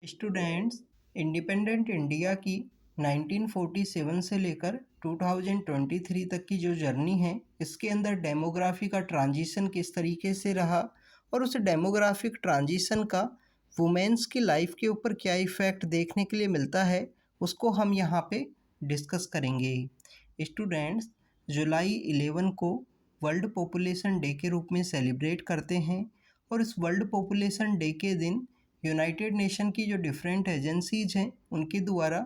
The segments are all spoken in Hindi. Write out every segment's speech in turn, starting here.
स्टूडेंट्स, इंडिपेंडेंट इंडिया की 1947 से लेकर 2023 तक की जो जर्नी है, इसके अंदर डेमोग्राफी का ट्रांजिशन किस तरीके से रहा और उस डेमोग्राफिक ट्रांजिशन का वुमेन्स की लाइफ के ऊपर क्या इफ़ेक्ट देखने के लिए मिलता है, उसको हम यहाँ पे डिस्कस करेंगे। स्टूडेंट्स, जुलाई 11 को वर्ल्ड पॉपुलेशन डे के रूप में सेलिब्रेट करते हैं और इस वर्ल्ड पॉपुलेशन डे के दिन यूनाइटेड नेशन की जो डिफरेंट एजेंसीज हैं उनके द्वारा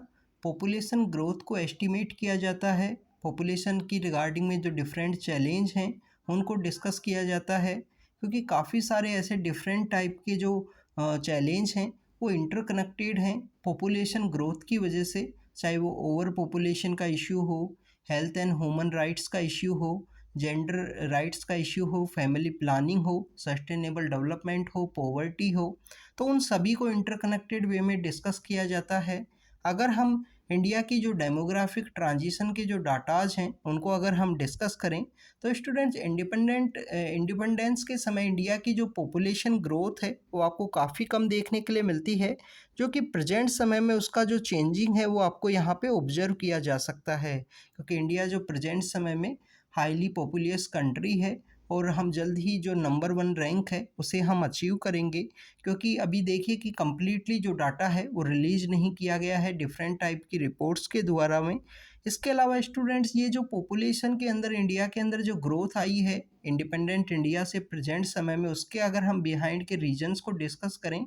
पॉपुलेशन ग्रोथ को एस्टिमेट किया जाता है। पॉपुलेशन की रिगार्डिंग में जो डिफरेंट चैलेंज हैं उनको डिस्कस किया जाता है, क्योंकि काफ़ी सारे ऐसे डिफरेंट टाइप के जो चैलेंज हैं वो इंटरकनेक्टेड हैं पॉपुलेशन ग्रोथ की वजह से। चाहे वो ओवर पॉपुलेशन का इश्यू हो, हेल्थ एंड ह्यूमन राइट्स का इश्यू हो, जेंडर राइट्स का इश्यू हो, फैमिली प्लानिंग हो, सस्टेनेबल डेवलपमेंट हो, पॉवर्टी हो, तो उन सभी को इंटरकनेक्टेड वे में डिस्कस किया जाता है। अगर हम इंडिया की जो डेमोग्राफिक ट्रांजिशन के जो डाटाज हैं उनको अगर हम डिस्कस करें, तो स्टूडेंट्स, इंडिपेंडेंस के समय इंडिया की जो पॉपुलेशन ग्रोथ है वो आपको काफ़ी कम देखने के लिए मिलती है, जो कि प्रेजेंट समय में उसका जो चेंजिंग है वो आपको यहाँ पे ऑब्जर्व किया जा सकता है, क्योंकि इंडिया जो प्रेजेंट समय में हाईली पॉपुलियस कंट्री है और हम जल्द ही जो नंबर 1 रैंक है उसे हम अचीव करेंगे। क्योंकि अभी देखिए कि कम्प्लीटली जो डाटा है वो रिलीज़ नहीं किया गया है डिफरेंट टाइप की रिपोर्ट्स के द्वारा में। इसके अलावा स्टूडेंट्स, ये जो पॉपुलेशन के अंदर इंडिया के अंदर जो ग्रोथ आई है इंडिपेंडेंट इंडिया से प्रेजेंट समय में, उसके अगर हम बिहाइंड के रीजंस को डिस्कस करें,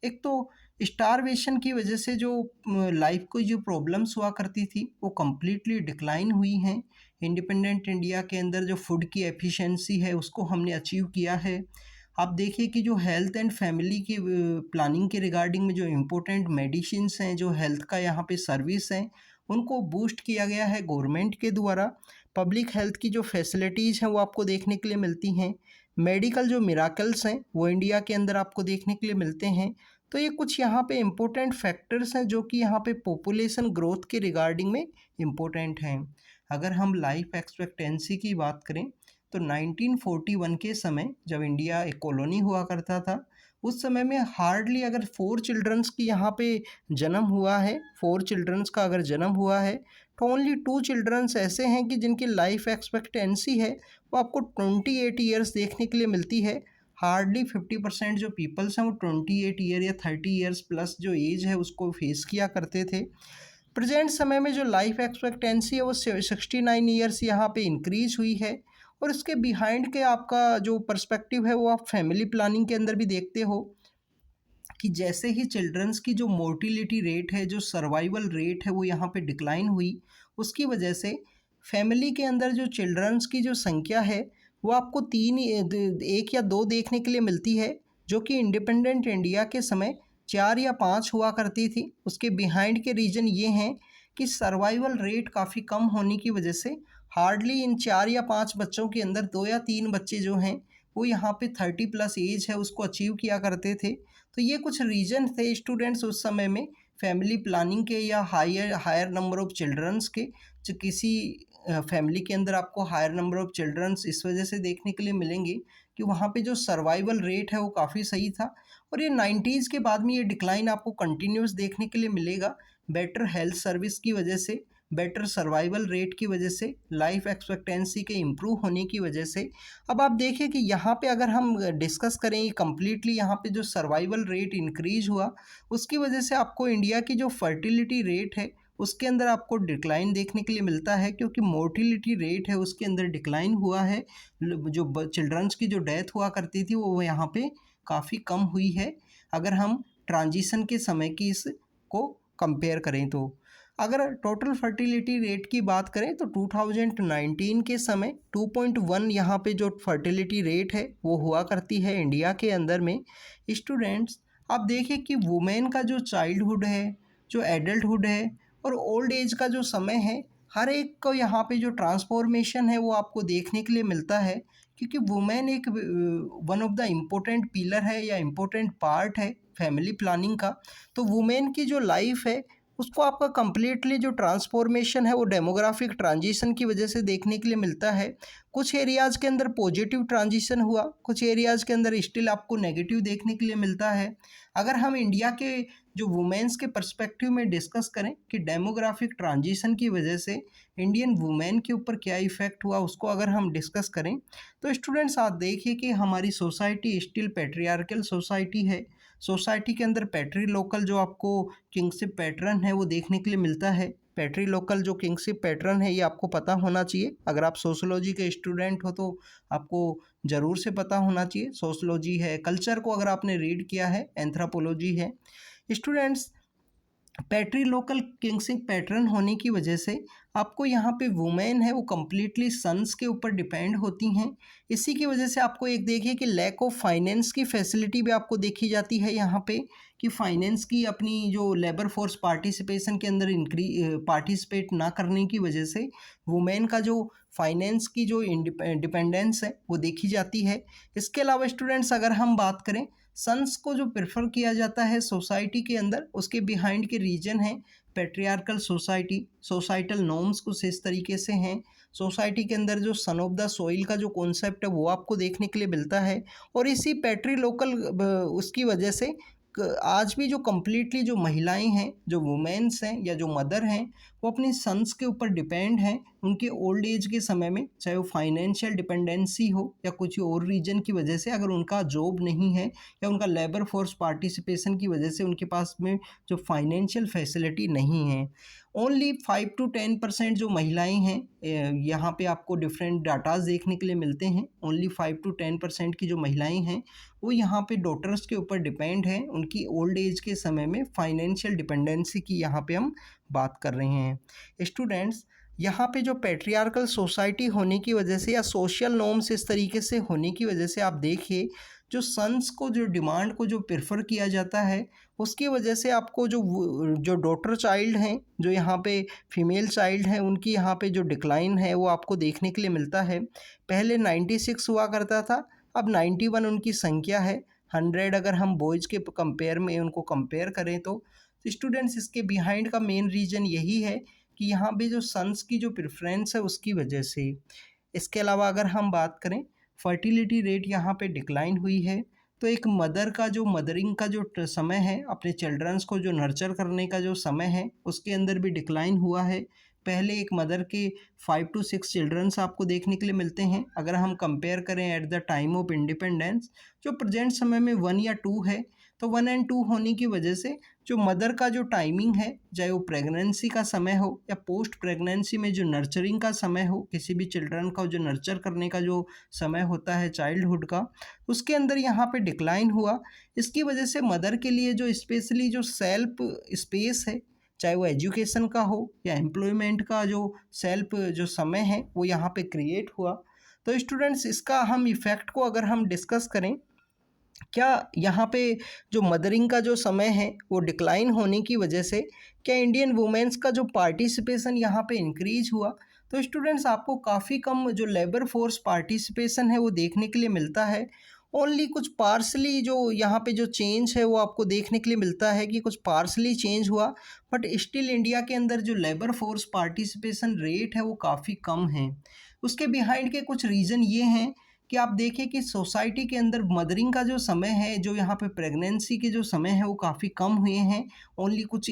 एक तो स्टारवेशन की वजह से जो लाइफ को जो प्रॉब्लम्स हुआ करती थी वो कम्प्लीटली डिक्लाइन हुई हैं। इंडिपेंडेंट इंडिया के अंदर जो फूड की एफिशिएंसी है उसको हमने अचीव किया है। आप देखिए कि जो हेल्थ एंड फैमिली की प्लानिंग के रिगार्डिंग में जो इम्पोर्टेंट मेडिसिन्स हैं, जो हेल्थ का यहाँ पे सर्विस हैं, उनको बूस्ट किया गया है गवर्नमेंट के द्वारा। पब्लिक हेल्थ की जो फैसिलिटीज़ हैं वो आपको देखने के लिए मिलती हैं। मेडिकल जो मिराकल्स हैं वो इंडिया के अंदर आपको देखने के लिए मिलते हैं। तो ये कुछ यहाँ पे इम्पोर्टेंट फैक्टर्स हैं जो कि यहाँ पे पॉपुलेशन ग्रोथ के रिगार्डिंग में इम्पोर्टेंट हैं। अगर हम लाइफ एक्सपेक्टेंसी की बात करें, तो 1941 के समय जब इंडिया एक कॉलोनी हुआ करता था, उस समय में हार्डली अगर 4 चिल्ड्रंस की यहाँ पे जन्म हुआ है, 4 चिल्ड्रंस का अगर जन्म हुआ है, तो ओनली 2 चिल्ड्रंस ऐसे हैं कि जिनकी लाइफ एक्सपेक्टेंसी है वो आपको 28 ईयर्स देखने के लिए मिलती है। हार्डली 50% जो पीपल्स हैं वो 28 ईयर या 30 ईयर्स प्लस जो एज है उसको फेस किया करते थे। प्रेजेंट समय में जो लाइफ एक्सपेक्टेंसी है वो 69 ईयर्स यहाँ पे इंक्रीज हुई है। और इसके बिहाइंड के आपका जो पर्सपेक्टिव है वो आप फैमिली प्लानिंग के अंदर भी देखते हो कि जैसे ही चिल्ड्रंस की जो मोर्टिलिटी रेट है, जो सर्वाइवल रेट है, वो यहाँ पे डिक्लाइन हुई, उसकी वजह से फैमिली के अंदर जो चिल्ड्रंस की जो संख्या है वो आपको 1 या 2 देखने के लिए मिलती है, जो कि इंडिपेंडेंट इंडिया के समय 4 या 5 हुआ करती थी। उसके बिहाइंड के रीज़न ये हैं कि सर्वाइवल रेट काफ़ी कम होने की वजह से हार्डली इन 4 या 5 बच्चों के अंदर 2 या 3 बच्चे जो हैं वो यहाँ पे 30 प्लस एज है उसको अचीव किया करते थे। तो ये कुछ रीज़न थे स्टूडेंट्स उस समय में फैमिली प्लानिंग के या higher higher number of childrens के, जो किसी फैमिली के अंदर आपको हायर नंबर ऑफ़ चिल्ड्रंस इस वजह से देखने के लिए मिलेंगे कि वहाँ पे जो सर्वाइवल रेट है वो काफ़ी सही था। और ये 90s के बाद में ये डिक्लाइन आपको कंटिन्यूस देखने के लिए मिलेगा, बेटर हेल्थ सर्विस की वजह से, बेटर सर्वाइवल रेट की वजह से, लाइफ एक्सपेक्टेंसी के इम्प्रूव होने की वजह से। अब आप देखिए कि यहाँ पे अगर हम डिस्कस करें कम्प्लीटली, यहाँ पे जो सर्वाइवल रेट इंक्रीज हुआ उसकी वजह से आपको इंडिया की जो फर्टिलिटी रेट है उसके अंदर आपको डिक्लाइन देखने के लिए मिलता है, क्योंकि मोर्टिलिटी रेट है उसके अंदर डिक्लाइन हुआ है। जो चिल्ड्रंस की जो डेथ हुआ करती थी वो यहाँ पे काफ़ी कम हुई है, अगर हम ट्रांजिशन के समय की इसको कंपेयर करें तो। अगर टोटल फर्टिलिटी रेट की बात करें तो 2019 के समय 2.1 यहाँ पे जो फर्टिलिटी रेट है वो हुआ करती है इंडिया के अंदर में। स्टूडेंट्स, आप देखिए कि वुमेन का जो चाइल्डहुड है, जो एडल्टहुड है और ओल्ड एज का जो समय है, हर एक को यहाँ पे जो ट्रांसफॉर्मेशन है वो आपको देखने के लिए मिलता है, क्योंकि वुमेन एक one of the important pillar है या इम्पोर्टेंट पार्ट है फैमिली प्लानिंग का। तो वुमेन की जो लाइफ है उसको आपका कंप्लीटली जो ट्रांसफॉर्मेशन है वो डेमोग्राफिक ट्रांजिशन की वजह से देखने के लिए मिलता है। कुछ एरियाज़ के अंदर पॉजिटिव ट्रांजिशन हुआ, कुछ एरियाज़ के अंदर स्टिल आपको नेगेटिव देखने के लिए मिलता है। अगर हम इंडिया के जो वुमेन्स के पर्सपेक्टिव में डिस्कस करें कि डेमोग्राफिक ट्रांजिशन की वजह से इंडियन वुमेन के ऊपर क्या इफ़ेक्ट हुआ, उसको अगर हम डिस्कस करें तो स्टूडेंट्स आप देखिए कि हमारी सोसाइटी स्टिल पैट्रियार्कल सोसाइटी है। सोसाइटी के अंदर पैट्रीलोकल जो आपको किंगशिप पैटर्न है वो देखने के लिए मिलता है। पैट्रीलोकल जो किंगशिप पैटर्न है ये आपको पता होना चाहिए। अगर आप सोशियोलॉजी के स्टूडेंट हो तो आपको ज़रूर से पता होना चाहिए। सोशियोलॉजी है, कल्चर को अगर आपने रीड किया है, एंथ्रोपोलॉजी है। स्टूडेंट्स, पैट्रीलोकल किंगशिप पैटर्न होने की वजह से आपको यहाँ पे वुमेन है वो कम्प्लीटली सन्स के ऊपर डिपेंड होती हैं। इसी की वजह से आपको एक देखिए कि लैक ऑफ फाइनेंस की फैसिलिटी भी आपको देखी जाती है यहाँ पे, कि फाइनेंस की अपनी जो लेबर फोर्स पार्टिसिपेशन के अंदर पार्टिसिपेट ना करने की वजह से वुमेन का जो फाइनेंस की जो डिपेंडेंस है वो देखी जाती है। इसके अलावा स्टूडेंट्स, अगर हम बात करें सन्स को जो प्रेफर किया जाता है सोसाइटी के अंदर, उसके बिहाइंड के रीजन है पैट्रियार्कल सोसाइटी। सोसाइटल नॉर्म्स कुछ इस तरीके से हैं। सोसाइटी के अंदर जो सन ऑफ द सोइल का जो कॉन्सेप्ट है वो आपको देखने के लिए मिलता है। और इसी पैट्रीलोकल उसकी वजह से आज भी जो कम्प्लीटली जो महिलाएं हैं, जो वुमेन्स हैं या जो मदर हैं, वो अपनी सन्स के ऊपर डिपेंड हैं उनके ओल्ड एज के समय में, चाहे वो फाइनेंशियल डिपेंडेंसी हो या कुछ और रीजन की वजह से। अगर उनका जॉब नहीं है या उनका लेबर फोर्स पार्टिसिपेशन की वजह से उनके पास में जो फाइनेंशियल फैसिलिटी नहीं है, ओनली 5 to 10% जो महिलाएं हैं, यहाँ पे आपको डिफरेंट डाटाज देखने के लिए मिलते हैं। ओनली 5 to 10% की जो महिलाएं हैं वो यहाँ पे डॉटर्स के ऊपर डिपेंड हैं उनकी ओल्ड एज के समय में। फाइनेंशियल डिपेंडेंसी की यहाँ पे हम बात कर रहे हैं। स्टूडेंट्स, यहाँ पे जो पैट्रियार्कल सोसाइटी होने की वजह से या सोशल नॉर्म्स इस तरीके से होने की वजह से आप देखिए जो सन्स को जो डिमांड को जो प्रेफर किया जाता है, उसकी वजह से आपको जो डॉटर चाइल्ड हैं, जो यहाँ पे फीमेल चाइल्ड हैं, उनकी यहाँ पे जो डिक्लाइन है वो आपको देखने के लिए मिलता है। पहले 96 हुआ करता था, अब 91 उनकी संख्या है। 100 अगर हम बॉयज़ के कंपेयर में उनको कंपेयर करें तो स्टूडेंट्स, इसके बिहाइंड का मेन रीज़न यही है कि यहाँ पे जो सन्स की जो प्रेफरेंस है उसकी वजह से। इसके अलावा अगर हम बात करें, फर्टिलिटी रेट यहाँ पे डिक्लाइन हुई है। तो एक मदर का जो मदरिंग का जो समय है, अपने चिल्ड्रंस को जो नर्चर करने का जो समय है, उसके अंदर भी डिक्लाइन हुआ है। पहले एक मदर के 5 to 6 चिल्ड्रंस आपको देखने के लिए मिलते हैं। अगर हम कंपेयर करें at the time of independence, जो प्रेजेंट समय में 1 या 2 है, तो 1 और 2 होने की वजह से जो मदर का जो टाइमिंग है, चाहे वो प्रेगनेंसी का समय हो या पोस्ट प्रेगनेंसी में जो नर्चरिंग का समय हो, किसी भी चिल्ड्रन का जो नर्चर करने का जो समय होता है चाइल्डहुड का, उसके अंदर यहाँ पे डिक्लाइन हुआ। इसकी वजह से मदर के लिए जो स्पेशली जो सेल्फ स्पेस है, चाहे वो एजुकेशन का हो या एम्प्लॉयमेंट का जो सेल्फ जो समय है, वो यहाँ पे क्रिएट हुआ। तो स्टूडेंट्स, इसका हम इफ़ेक्ट को अगर हम डिस्कस करें, क्या यहाँ पे जो मदरिंग का जो समय है वो डिक्लाइन होने की वजह से क्या इंडियन वुमेन्स का जो पार्टिसिपेशन यहाँ पे इंक्रीज हुआ? तो स्टूडेंट्स, आपको काफ़ी कम जो लेबर फोर्स पार्टिसिपेशन है वो देखने के लिए मिलता है। ओनली कुछ पार्सली जो यहाँ पे जो चेंज है वो आपको देखने के लिए मिलता है कि कुछ पार्सली चेंज हुआ, बट स्टिल इंडिया के अंदर जो लेबर फोर्स पार्टिसिपेशन रेट है वो काफ़ी कम है। उसके बिहाइंड के कुछ रीज़न ये हैं कि आप देखें कि सोसाइटी के अंदर मदरिंग का जो समय है, जो यहाँ पे प्रेगनेंसी के जो समय है वो काफ़ी कम हुए हैं। ओनली कुछ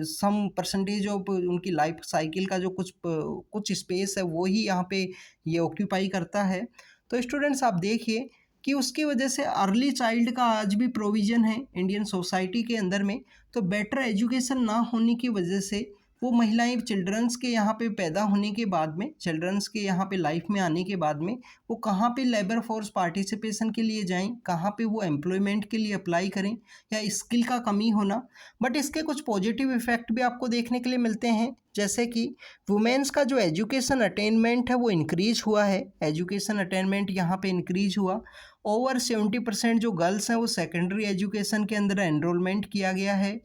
सम परसेंटेज ऑफ उनकी लाइफ साइकिल का जो कुछ स्पेस है वो ही यहाँ पे ये ऑक्यूपाई करता है। तो स्टूडेंट्स, आप देखिए कि उसकी वजह से अर्ली चाइल्ड का आज भी प्रोविज़न है इंडियन सोसाइटी के अंदर में। तो बेटर एजुकेशन ना होने की वजह से वो महिलाएं चिल्ड्रंस के यहाँ पे पैदा होने के बाद में, चिल्ड्रंस के यहाँ पे लाइफ में आने के बाद में वो कहाँ पे लेबर फोर्स पार्टिसिपेशन के लिए जाएं, कहाँ पे वो एम्प्लॉयमेंट के लिए अप्लाई करें, या स्किल का कमी होना। बट इसके कुछ पॉजिटिव इफ़ेक्ट भी आपको देखने के लिए मिलते हैं, जैसे कि वुमेन्स का जो एजुकेशन अटेनमेंट है वो इंक्रीज हुआ है। एजुकेशन अटेनमेंट यहाँ पे इंक्रीज हुआ। ओवर 70% जो गर्ल्स हैं वो सेकेंडरी एजुकेशन के अंदर एनरोलमेंट किया गया है।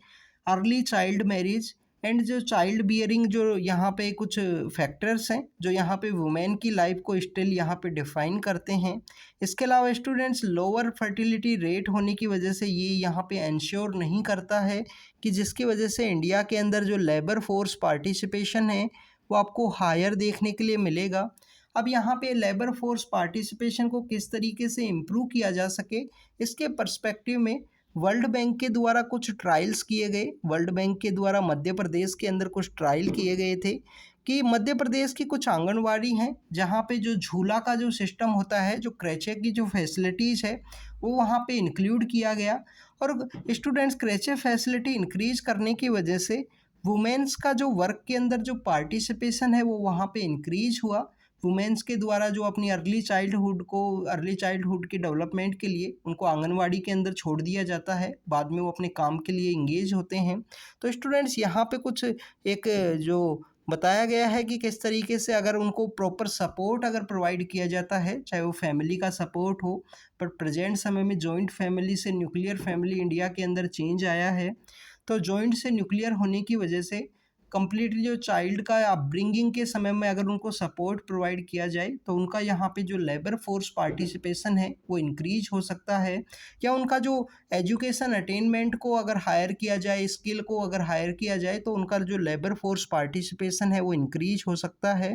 अर्ली चाइल्ड मैरिज एंड जो चाइल्ड बियरिंग जो यहाँ पे कुछ फैक्टर्स हैं जो यहाँ पे वुमेन की लाइफ को स्टिल यहाँ पे डिफाइन करते हैं। इसके अलावा स्टूडेंट्स लोअर फर्टिलिटी रेट होने की वजह से ये यहाँ पे इंश्योर नहीं करता है कि जिसकी वजह से इंडिया के अंदर जो लेबर फोर्स पार्टिसिपेशन है वो आपको हायर देखने के लिए मिलेगा। अब यहाँ पे लेबर फोर्स पार्टिसिपेशन को किस तरीके से इम्प्रूव किया जा सके, इसके पर्सपेक्टिव में वर्ल्ड बैंक के द्वारा कुछ ट्रायल्स किए गए। वर्ल्ड बैंक के द्वारा मध्य प्रदेश के अंदर कुछ ट्रायल किए गए थे कि मध्य प्रदेश की कुछ आंगनवाड़ी हैं जहाँ पे जो झूला का जो सिस्टम होता है, जो क्रेचे की जो फैसिलिटीज़ है वो वहाँ पे इंक्लूड किया गया। और स्टूडेंट्स क्रेचे फैसिलिटी इंक्रीज करने की वजह से वुमेन्स का जो वर्क के अंदर जो पार्टिसिपेशन है वो वहाँ पे इंक्रीज हुआ। वुमेन्स के द्वारा जो अपनी अर्ली चाइल्डहुड की डेवलपमेंट के लिए उनको आंगनवाड़ी के अंदर छोड़ दिया जाता है, बाद में वो अपने काम के लिए इंगेज होते हैं। तो स्टूडेंट्स यहाँ पे कुछ एक जो बताया गया है कि किस तरीके से अगर उनको प्रॉपर सपोर्ट अगर प्रोवाइड किया जाता है, चाहे वो फैमिली का सपोर्ट हो, पर प्रेजेंट समय में जॉइंट फैमिली से न्यूक्लियर फैमिली इंडिया के अंदर चेंज आया है। तो जॉइंट से न्यूक्लियर होने की वजह से कंप्लीटली जो चाइल्ड का अपब्रिंगिंग के समय में अगर उनको सपोर्ट प्रोवाइड किया जाए तो उनका यहाँ पे जो लेबर फोर्स पार्टिसिपेशन है वो इंक्रीज हो सकता है, या उनका जो एजुकेशन अटेनमेंट को अगर हायर किया जाए, स्किल को अगर हायर किया जाए तो उनका जो लेबर फोर्स पार्टिसिपेशन है वो इंक्रीज हो सकता है।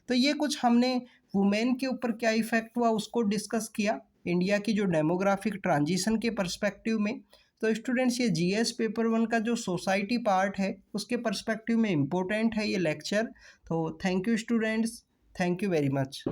तो ये कुछ हमने वुमेन के ऊपर क्या इफेक्ट हुआ उसको डिस्कस किया इंडिया की जो डेमोग्राफिक ट्रांजिशन के पर्सपेक्टिव में। तो स्टूडेंट्स ये जीएस पेपर 1 का जो सोसाइटी पार्ट है उसके पर्सपेक्टिव में इम्पोर्टेंट है ये लेक्चर। तो thank you students, thank you very much.